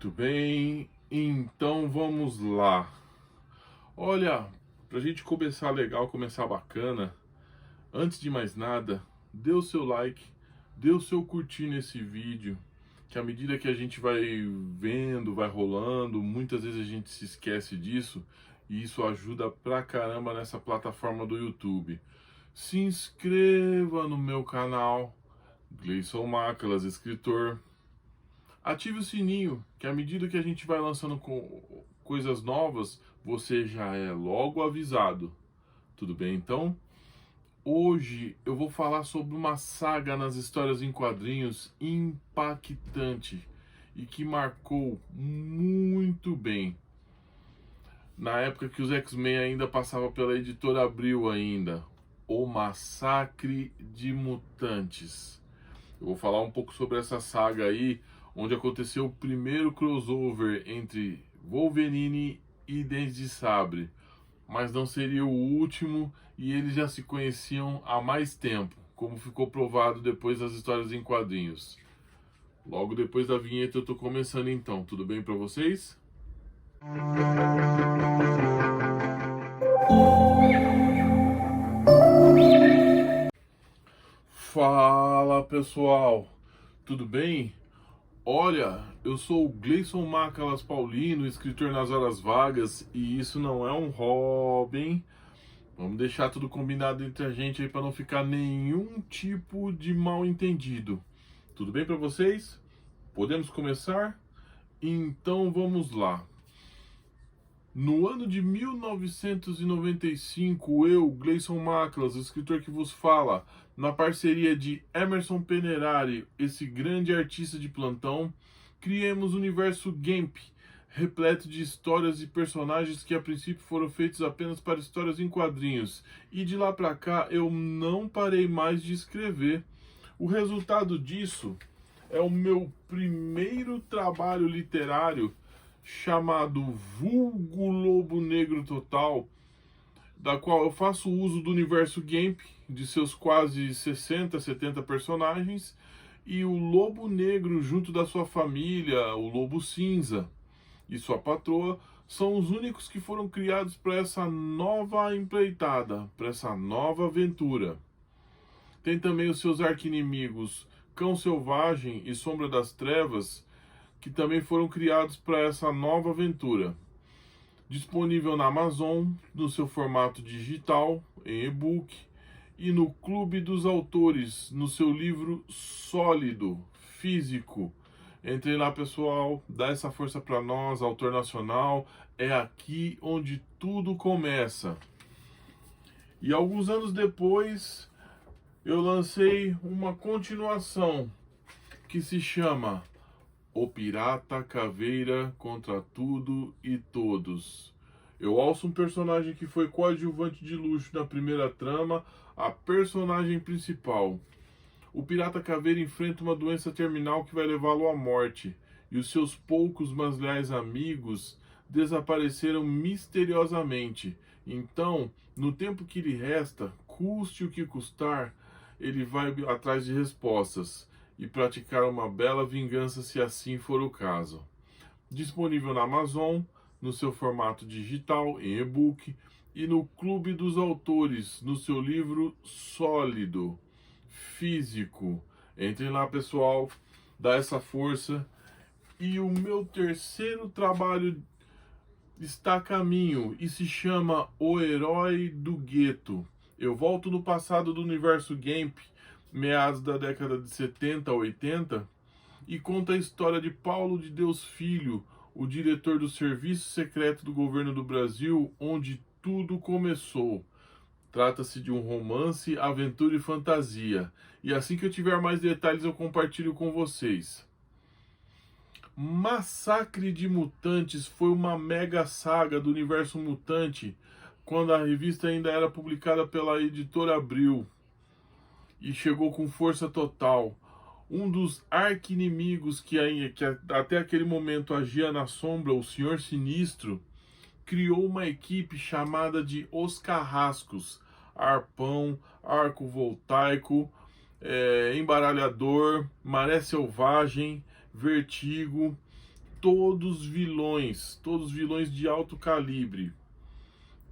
Muito bem, então vamos lá. Olha, pra gente começar legal, começar bacana, antes de mais nada, dê o seu like, dê o seu curtir nesse vídeo, que à medida que a gente vai vendo, vai rolando, muitas vezes a gente se esquece disso, e isso ajuda pra caramba nessa plataforma do YouTube. Se inscreva no meu canal, Gleison Mácalas, escritor. Ative o sininho, que à medida que a gente vai lançando coisas novas, você já é logo avisado. Tudo bem, então? Hoje eu vou falar sobre uma saga nas histórias em quadrinhos impactante e que marcou muito bem. Na época que os X-Men ainda passavam pela editora Abril ainda, O Massacre de Mutantes. Eu vou falar um pouco sobre essa saga aí, onde aconteceu o primeiro crossover entre Wolverine e Dentes de Sabre, mas não seria o último e eles já se conheciam há mais tempo, como ficou provado depois das histórias em quadrinhos. Logo depois da vinheta eu tô começando então, tudo bem para vocês? Fala pessoal, tudo bem? Olha, eu sou o Gleison Mácalas Paulino, escritor nas horas vagas, e isso não é um hobby, hein? Vamos deixar tudo combinado entre a gente aí para não ficar nenhum tipo de mal entendido. Tudo bem para vocês? Podemos começar? Então vamos lá. No ano de 1995, eu, Gleison Mácalas, o escritor que vos fala, na parceria de Emerson Penerari, esse grande artista de plantão, criemos o universo Gamp, repleto de histórias e personagens que a princípio foram feitos apenas para histórias em quadrinhos. E de lá para cá eu não parei mais de escrever. O resultado disso é o meu primeiro trabalho literário chamado Vulgo Lobo Negro Total, da qual eu faço uso do universo Gamp, de seus quase 60, 70 personagens, e o Lobo Negro junto da sua família, o Lobo Cinza e sua patroa, são os únicos que foram criados para essa nova empreitada, para essa nova aventura. Tem também os seus arqui-inimigos Cão Selvagem e Sombra das Trevas, que também foram criados para essa nova aventura. Disponível na Amazon, no seu formato digital, em e-book, e no Clube dos Autores, no seu livro sólido, físico. Entre lá, pessoal, dá essa força para nós, autor nacional, é aqui onde tudo começa. E alguns anos depois, eu lancei uma continuação que se chama O Pirata Caveira contra Tudo e Todos. Eu alço um personagem que foi coadjuvante de luxo na primeira trama, a personagem principal. O Pirata Caveira enfrenta uma doença terminal que vai levá-lo à morte, e os seus poucos, mas leais amigos desapareceram misteriosamente. Então, no tempo que lhe resta, custe o que custar, ele vai atrás de respostas e praticar uma bela vingança se assim for o caso. Disponível na Amazon, no seu formato digital, em e-book, e no Clube dos Autores, no seu livro sólido, físico. Entrem lá, pessoal, dá essa força. E o meu terceiro trabalho está a caminho e se chama O Herói do Gueto. Eu volto no passado do universo Gamp, meados da década de 70 a 80, e conta a história de Paulo de Deus Filho, o diretor do Serviço Secreto do Governo do Brasil, onde tudo começou. Trata-se de um romance, aventura e fantasia. E assim que eu tiver mais detalhes eu compartilho com vocês. Massacre de Mutantes foi uma mega saga do universo mutante, quando a revista ainda era publicada pela editora Abril, e chegou com força total. Um dos arqui-inimigos que até aquele momento agia na sombra, o Senhor Sinistro, criou uma equipe chamada de Os Carrascos, Arpão, Arco Voltaico, Embaralhador, Maré Selvagem, Vertigo, todos vilões de alto calibre.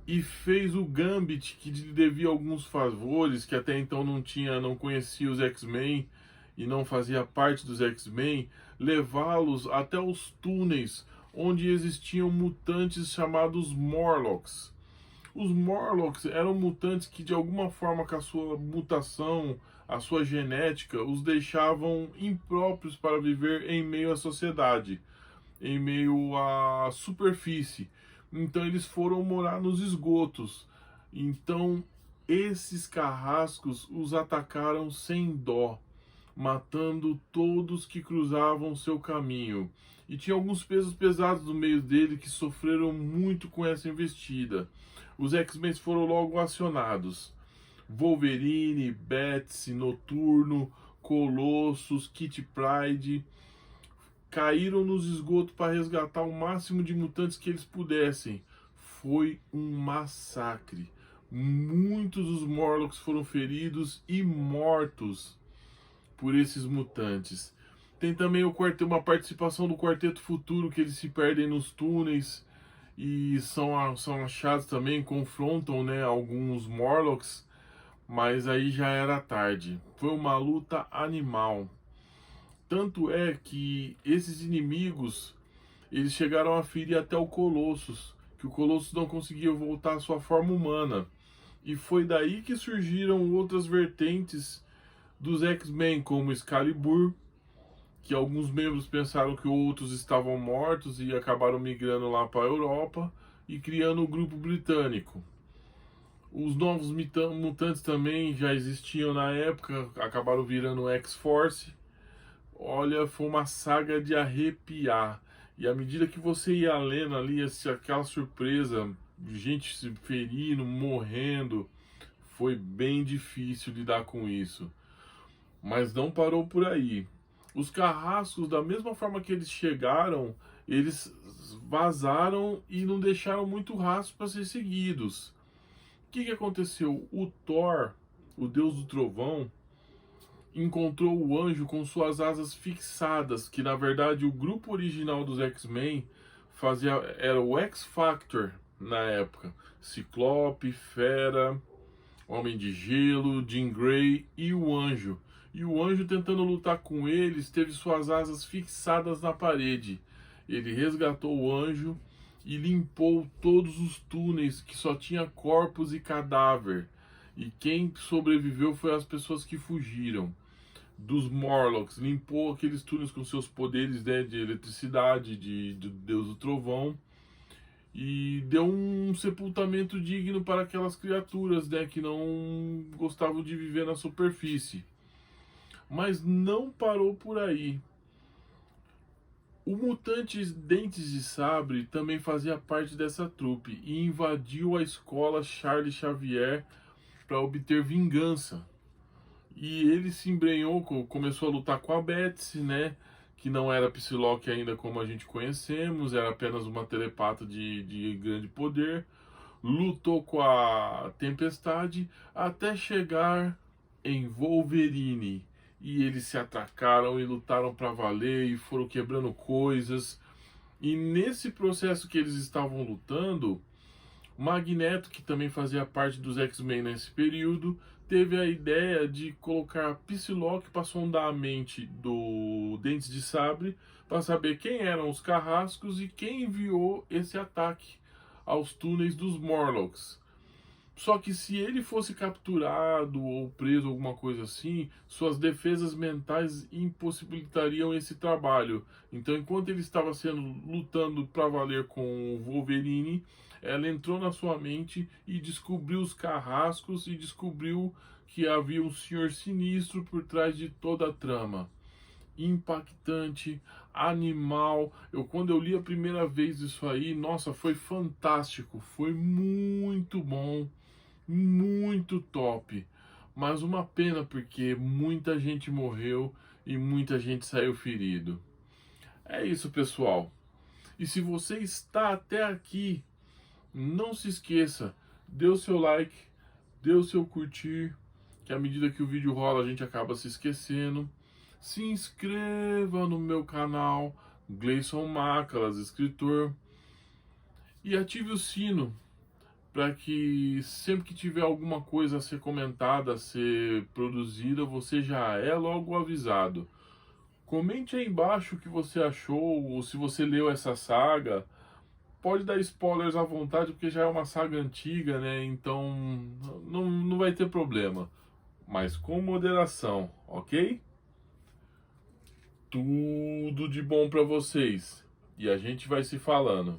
E fez o Gambit, que lhe devia alguns favores, que até então não conhecia os X-Men e não fazia parte dos X-Men, levá-los até os túneis onde existiam mutantes chamados Morlocks. Os Morlocks eram mutantes que, de alguma forma, com a sua mutação, a sua genética, os deixavam impróprios para viver em meio à sociedade, em meio à superfície. Então eles foram morar nos esgotos. Então esses carrascos os atacaram sem dó, matando todos que cruzavam seu caminho. E tinha alguns pesos pesados no meio dele que sofreram muito com essa investida. Os X-Men foram logo acionados. Wolverine, Betsy, Noturno, Colossus, Kitty Pryde caíram nos esgotos para resgatar o máximo de mutantes que eles pudessem. Foi um massacre. Muitos dos Morlocks foram feridos e mortos por esses mutantes. Tem também uma participação do Quarteto Futuro, que eles se perdem nos túneis e são achados também, confrontam, né, alguns Morlocks, mas aí já era tarde. Foi uma luta animal. Tanto é que esses inimigos, eles chegaram a ferir até o Colossus, que o Colossus não conseguia voltar à sua forma humana. E foi daí que surgiram outras vertentes dos X-Men, como Excalibur, que alguns membros pensaram que outros estavam mortos e acabaram migrando lá para a Europa e criando o grupo britânico. Os novos mutantes também já existiam na época, acabaram virando X-Force. Olha, foi uma saga de arrepiar. E à medida que você ia lendo ali, aquela surpresa, gente se ferindo, morrendo, foi bem difícil lidar com isso. Mas não parou por aí. Os carrascos, da mesma forma que eles chegaram, eles vazaram e não deixaram muito rastro para ser seguidos. O que aconteceu? O Thor, o deus do trovão, encontrou o anjo com suas asas fixadas, que na verdade o grupo original dos X-Men era o X-Factor na época. Ciclope, Fera, Homem de Gelo, Jean Grey e o anjo. E o anjo, tentando lutar com eles, teve suas asas fixadas na parede. Ele resgatou o anjo e limpou todos os túneis que só tinha corpos e cadáver. E quem sobreviveu foi as pessoas que fugiram dos Morlocks. Limpou aqueles túneis com seus poderes, né, de eletricidade, de Deus do Trovão. E deu um sepultamento digno para aquelas criaturas, né, que não gostavam de viver na superfície. Mas não parou por aí. O mutante Dentes de Sabre também fazia parte dessa trupe e invadiu a escola Charles Xavier para obter vingança. E ele se embrenhou, começou a lutar com a Betsy, né? Que não era Psylocke ainda como a gente conhecemos, era apenas uma telepata de grande poder. Lutou com a Tempestade até chegar em Wolverine. E eles se atracaram e lutaram para valer e foram quebrando coisas. E nesse processo que eles estavam lutando, Magneto, que também fazia parte dos X-Men nesse período, teve a ideia de colocar Psylocke para sondar a mente do Dentes de Sabre, para saber quem eram os carrascos e quem enviou esse ataque aos túneis dos Morlocks. Só que se ele fosse capturado ou preso, alguma coisa assim, suas defesas mentais impossibilitariam esse trabalho. Então, enquanto ele estava lutando para valer com o Wolverine, ela entrou na sua mente e descobriu os carrascos e descobriu que havia um senhor sinistro por trás de toda a trama. Impactante, animal. Quando eu li a primeira vez isso aí, nossa, foi fantástico, foi muito bom, muito top. Mas uma pena porque muita gente morreu e muita gente saiu ferido. É isso, pessoal. E se você está até aqui, não se esqueça, dê o seu like, dê o seu curtir, que à medida que o vídeo rola a gente acaba se esquecendo. Se inscreva no meu canal, Gleison Macalas, escritor. E ative o sino para que sempre que tiver alguma coisa a ser comentada, a ser produzida, você já é logo avisado. Comente aí embaixo o que você achou, ou se você leu essa saga. Pode dar spoilers à vontade, porque já é uma saga antiga, né? Então não vai ter problema. Mas com moderação, ok? Tudo de bom para vocês. E a gente vai se falando.